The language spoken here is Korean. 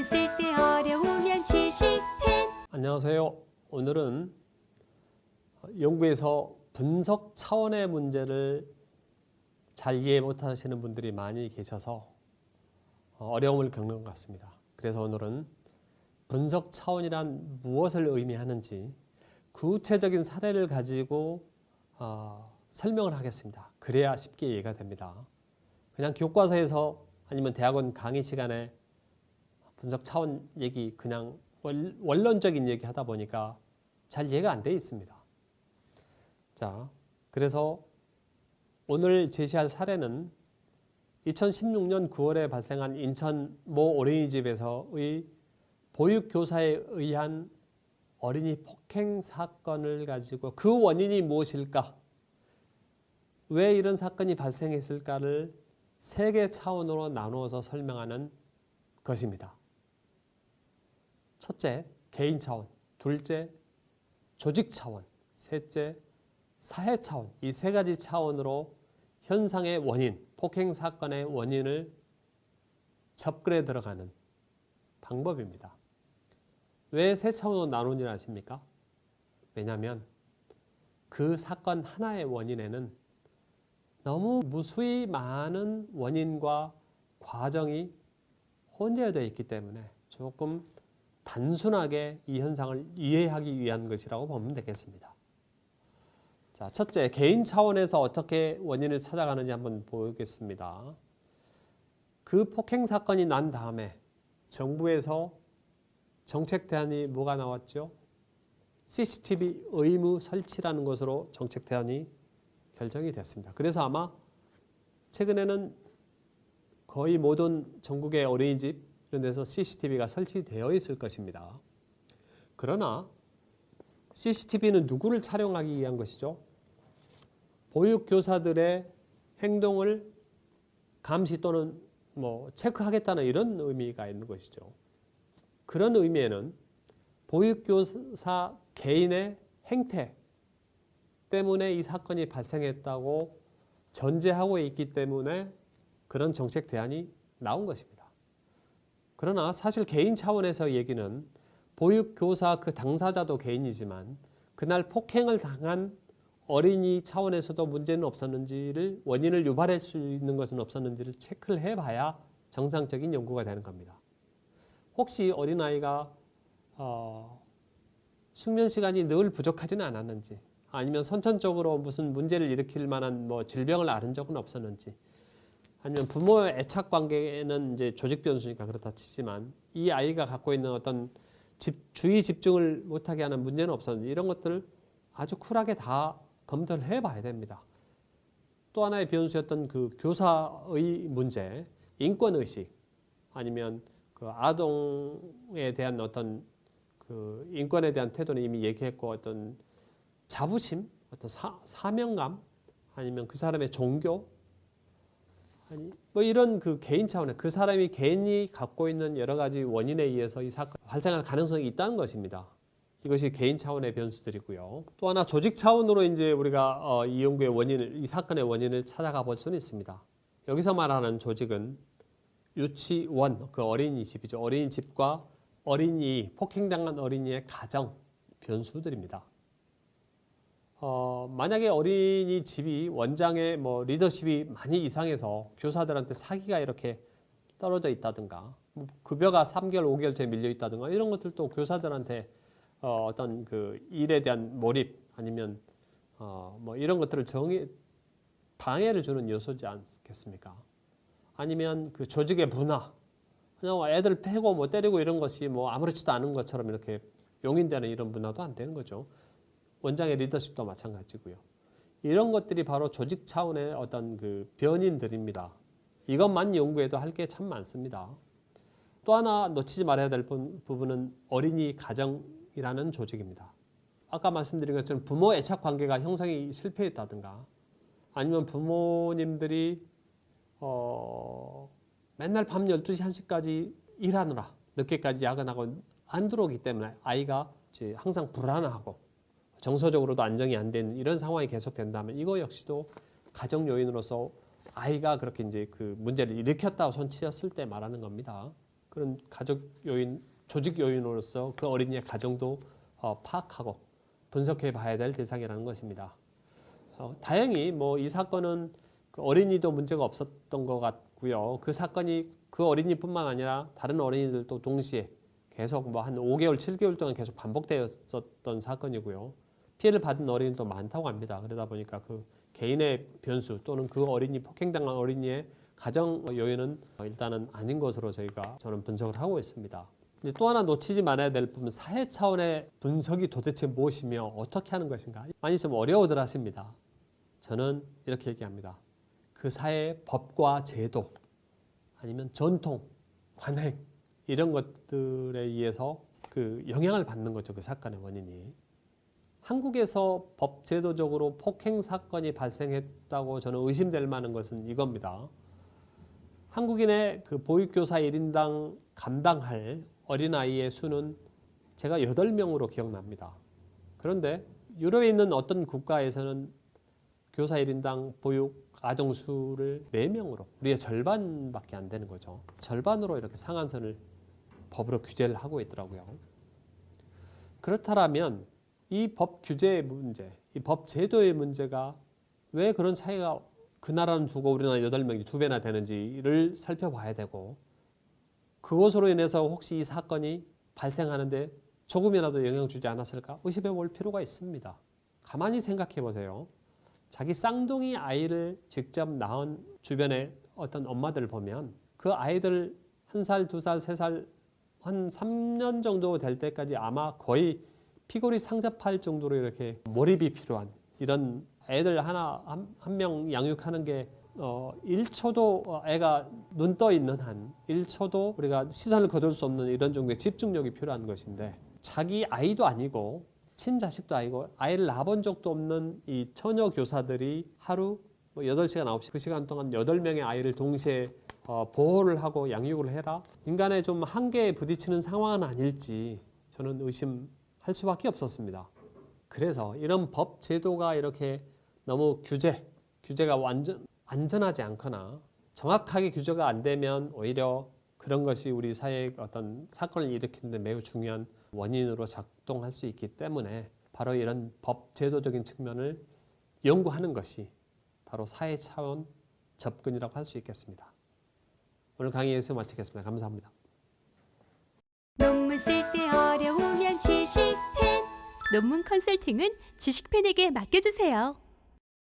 웃을 때 어려우면 지식팬. 안녕하세요. 오늘은 연구에서 분석 차원의 문제를 잘 이해 못하시는 분들이 많이 계셔서 어려움을 겪는 것 같습니다. 그래서 오늘은 분석 차원이란 무엇을 의미하는지 구체적인 사례를 가지고 설명을 하겠습니다. 그래야 쉽게 이해가 됩니다. 그냥 교과서에서 아니면 대학원 강의 시간에 분석 차원 얘기 그냥 원론적인 얘기 하다 보니까 잘 이해가 안 돼 있습니다. 자, 그래서 오늘 제시할 사례는 2016년 9월에 발생한 인천 모 어린이집에서의 보육교사에 의한 어린이 폭행 사건을 가지고 그 원인이 무엇일까? 왜 이런 사건이 발생했을까를 세 개 차원으로 나누어서 설명하는 것입니다. 첫째, 개인 차원. 둘째, 조직 차원. 셋째, 사회 차원. 이 세 가지 차원으로 현상의 원인, 폭행 사건의 원인을 접근해 들어가는 방법입니다. 왜 세 차원으로 나누는지 아십니까? 왜냐하면 그 사건 하나의 원인에는 너무 무수히 많은 원인과 과정이 혼재되어 있기 때문에 조금 단순하게 이 현상을 이해하기 위한 것이라고 보면 되겠습니다. 자, 첫째, 개인 차원에서 어떻게 원인을 찾아가는지 한번 보겠습니다. 그 폭행 사건이 난 다음에 정부에서 정책 대안이 뭐가 나왔죠? CCTV 의무 설치라는 것으로 정책 대안이 결정이 됐습니다. 그래서 아마 최근에는 거의 모든 전국의 어린이집 이런 데서 CCTV가 설치되어 있을 것입니다. 그러나 CCTV는 누구를 촬영하기 위한 것이죠? 보육교사들의 행동을 감시 또는 체크하겠다는 이런 의미가 있는 것이죠. 그런 의미에는 보육교사 개인의 행태 때문에 이 사건이 발생했다고 전제하고 있기 때문에 그런 정책 대안이 나온 것입니다. 그러나 사실 개인 차원에서 얘기는 보육교사 그 당사자도 개인이지만 그날 폭행을 당한 어린이 차원에서도 문제는 없었는지를 원인을 유발할 수 있는 것은 없었는지를 체크를 해봐야 정상적인 연구가 되는 겁니다. 혹시 어린아이가 숙면 시간이 늘 부족하지는 않았는지 아니면 선천적으로 무슨 문제를 일으킬 만한 질병을 앓은 적은 없었는지 아니면 부모의 애착 관계는 이제 조직 변수니까 그렇다 치지만 이 아이가 갖고 있는 어떤 주의 집중을 못하게 하는 문제는 없었는지 이런 것들을 아주 쿨하게 다 검토를 해봐야 됩니다. 또 하나의 변수였던 그 교사의 문제, 인권의식 아니면 그 아동에 대한 어떤 그 인권에 대한 태도는 이미 얘기했고 어떤 자부심, 어떤 사명감 아니면 그 사람의 종교 이런 그 개인 차원의 그 사람이 개인이 갖고 있는 여러 가지 원인에 의해서 이 사건 발생할 가능성이 있다는 것입니다. 이것이 개인 차원의 변수들이고요. 또 하나 조직 차원으로 이제 우리가 이 연구의 원인을 이 사건의 원인을 찾아가 볼 수는 있습니다. 여기서 말하는 조직은 유치원, 그 어린이집이죠. 어린이집과 폭행당한 어린이의 가정 변수들입니다. 만약에 어린이집이 원장의 리더십이 많이 이상해서 교사들한테 사기가 이렇게 떨어져 있다든가 급여가 3개월, 5개월째 밀려 있다든가 이런 것들도 교사들한테 어떤 그 일에 대한 몰입 아니면 이런 것들을 방해를 주는 요소지 않겠습니까? 아니면 그 조직의 문화, 그냥 애들 패고 때리고 이런 것이 아무렇지도 않은 것처럼 이렇게 용인되는 이런 문화도 안 되는 거죠. 원장의 리더십도 마찬가지고요. 이런 것들이 바로 조직 차원의 어떤 그 변인들입니다. 이것만 연구해도 할 게 참 많습니다. 또 하나 놓치지 말아야 될 부분은 어린이 가정이라는 조직입니다. 아까 말씀드린 것처럼 부모 애착 관계가 형성이 실패했다든가 아니면 부모님들이 맨날 밤 12시, 1시까지 일하느라 늦게까지 야근하고 안 들어오기 때문에 아이가 항상 불안하고 정서적으로도 안정이 안 되는 이런 상황이 계속된다면 이거 역시도 가정 요인으로서 아이가 그렇게 이제 그 문제를 일으켰다고 손치었을 때 말하는 겁니다. 그런 가족 요인, 조직 요인으로서 그 어린이의 가정도 파악하고 분석해 봐야 될 대상이라는 것입니다. 다행히 뭐 이 사건은 그 어린이도 문제가 없었던 것 같고요. 그 사건이 그 어린이뿐만 아니라 다른 어린이들도 동시에 계속 뭐 한 5개월, 7개월 동안 계속 반복되었었던 사건이고요. 피해를 받은 어린이도 많다고 합니다. 그러다 보니까 그 개인의 변수 또는 그 어린이 폭행당한 어린이의 가정 요인은 일단은 아닌 것으로 저는 분석을 하고 있습니다. 이제 또 하나 놓치지 말아야 될 부분, 사회 차원의 분석이 도대체 무엇이며 어떻게 하는 것인가? 많이 좀 어려워들 하십니다. 저는 이렇게 얘기합니다. 그 사회의 법과 제도 아니면 전통, 관행 이런 것들에 의해서 그 영향을 받는 거죠. 그 사건의 원인이. 한국에서 법 제도적으로 폭행 사건이 발생했다고 저는 의심될 만한 것은 이겁니다. 한국인의 그 보육교사 1인당 감당할 어린아이의 수는 제가 8명으로 기억납니다. 그런데 유럽에 있는 어떤 국가에서는 교사 1인당 보육 아동 수를 4명으로, 우리의 절반밖에 안 되는 거죠. 절반으로 이렇게 상한선을 법으로 규제를 하고 있더라고요. 그렇다면 이 법 규제의 문제, 이 법 제도의 문제가 왜 그런 차이가 그 나라는 두고 우리나라 8명이 2배나 되는지를 살펴봐야 되고, 그것으로 인해서 혹시 이 사건이 발생하는데 조금이라도 영향 주지 않았을까 의심해 볼 필요가 있습니다. 가만히 생각해 보세요. 자기 쌍둥이 아이를 직접 낳은 주변의 어떤 엄마들을 보면 그 아이들 1살, 2살, 3살 한 3년 정도 될 때까지 아마 거의 피골이 상접할 정도로 이렇게 몰입이 필요한 이런 애들 한 명 양육하는 게 1초도 애가 눈 떠 있는 한 1초도 우리가 시선을 거둘 수 없는 이런 정도의 집중력이 필요한 것인데, 자기 아이도 아니고 친자식도 아니고 아이를 낳아본 적도 없는 이 처녀 교사들이 하루 8시간, 9시 그 시간 동안 8명의 아이를 동시에 보호를 하고 양육을 해라? 인간의 좀 한계에 부딪히는 상황은 아닐지 저는 의심할 수밖에 없었습니다. 그래서 이런 법 제도가 이렇게 너무 규제가 안전하지 않거나 정확하게 규제가 안 되면 오히려 그런 것이 우리 사회의 어떤 사건을 일으키는 데 매우 중요한 원인으로 작동할 수 있기 때문에 바로 이런 법 제도적인 측면을 연구하는 것이 바로 사회 차원 접근이라고 할 수 있겠습니다. 오늘 강의 여기서 마치겠습니다. 감사합니다. 논문 쓸 때 어려우면 지식펜. 논문 컨설팅은 지식펜에게 맡겨주세요.